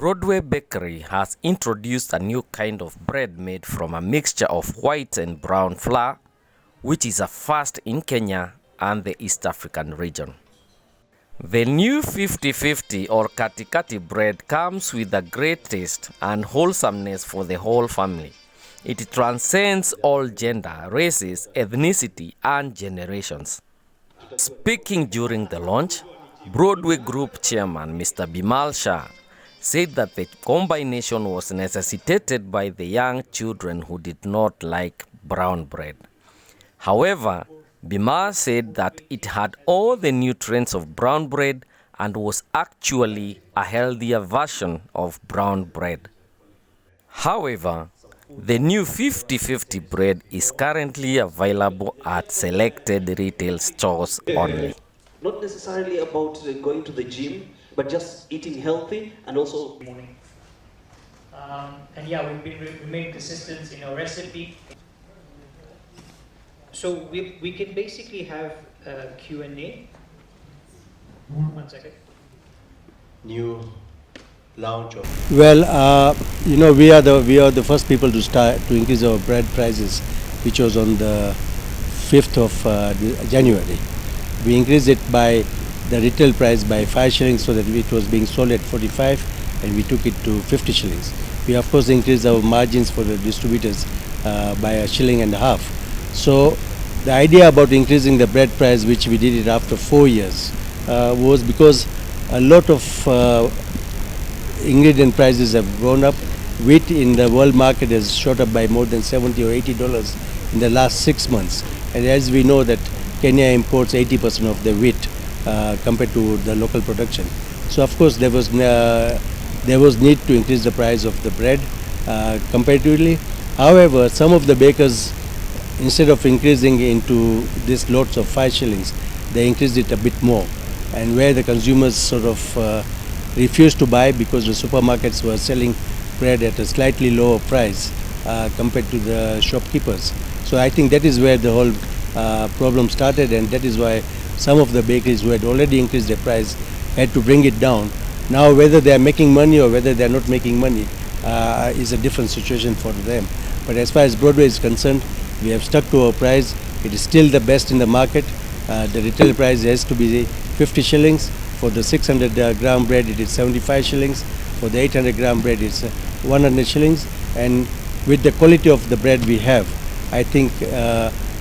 Broadway Bakery has introduced a new kind of bread made from a mixture of white and brown flour, which is a first in Kenya and the East African region. The new 50-50 or Kati Kati bread comes with a great taste and wholesomeness for the whole family. It transcends all gender, races, ethnicity, and generations. Speaking during the launch, Broadway Group Chairman Mr. Bimal Shah said that the combination was necessitated by the young children who did not like brown bread. However, Bimal said that it had all the nutrients of brown bread and was actually a healthier version of brown bread. However, the new 50-50 bread is currently available at selected retail stores only. Not necessarily about going to the gym, but just eating healthy and also morning. And yeah, we've remained consistent in our recipe. So we can basically have Q&A. 1 second. New launch of. Well, we are the first people to start to increase our bread prices, which was on the 5th of January. We increased it by the retail price by 5 shillings, so that it was being sold at 45, and we took it to 50 shillings. We of course increased our margins for the distributors by 1.5 shillings. So the idea about increasing the bread price, which we did it after 4 years, was because a lot of ingredient prices have gone up. Wheat in the world market has shot up by more than $70 or $80 in the last 6 months, and as we know that Kenya imports 80% of the wheat compared to the local production. So of course there was need to increase the price of the bread comparatively. However, some of the bakers, instead of increasing into this lots of 5 shillings, they increased it a bit more, and where the consumers sort of refused to buy because the supermarkets were selling bread at a slightly lower price compared to the shopkeepers. So I think that is where the whole problem started, and that is why some of the bakeries who had already increased their price had to bring it down. Now whether they are making money or whether they are not making money is a different situation for them. But as far as Broadway is concerned, we have stuck to our price. It is still the best in the market. The retail price has to be 50 shillings. For the 600 gram bread it is 75 shillings. For the 800 gram bread it's 100 shillings. And with the quality of the bread we have, I think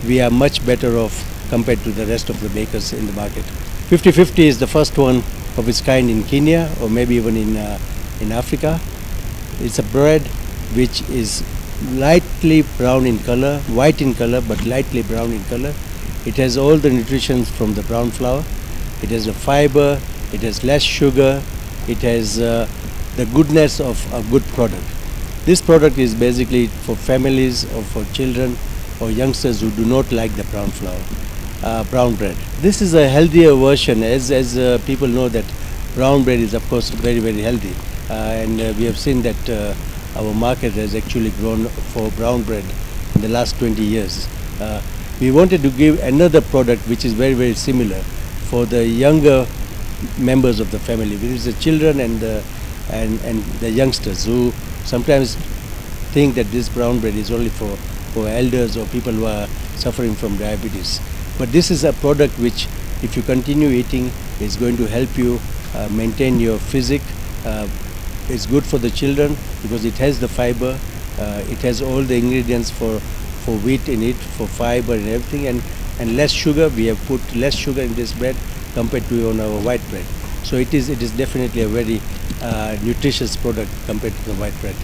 we are much better off compared to the rest of the bakers in the market. 50-50 is the first one of its kind in Kenya, or maybe even in Africa. It's a bread which is lightly brown in color, white in color, but lightly brown in color. It has all the nutrition from the brown flour. It has the fiber, it has less sugar, it has the goodness of a good product. This product is basically for families or for children or youngsters who do not like the brown flour, brown bread. This is a healthier version, as people know that brown bread is of course very, very healthy, and we have seen that our market has actually grown for brown bread in the last 20 years. We wanted to give another product which is very, very similar for the younger members of the family, which is the children and the youngsters, who sometimes think that this brown bread is only for elders or people who are suffering from diabetes. But this is a product which, if you continue eating, is going to help you maintain your physique. It's good for the children because it has the fiber, it has all the ingredients for wheat in it, for fiber and everything, and less sugar. We have put less sugar in this bread compared to on our white bread. So it is definitely a very nutritious product compared to the white bread.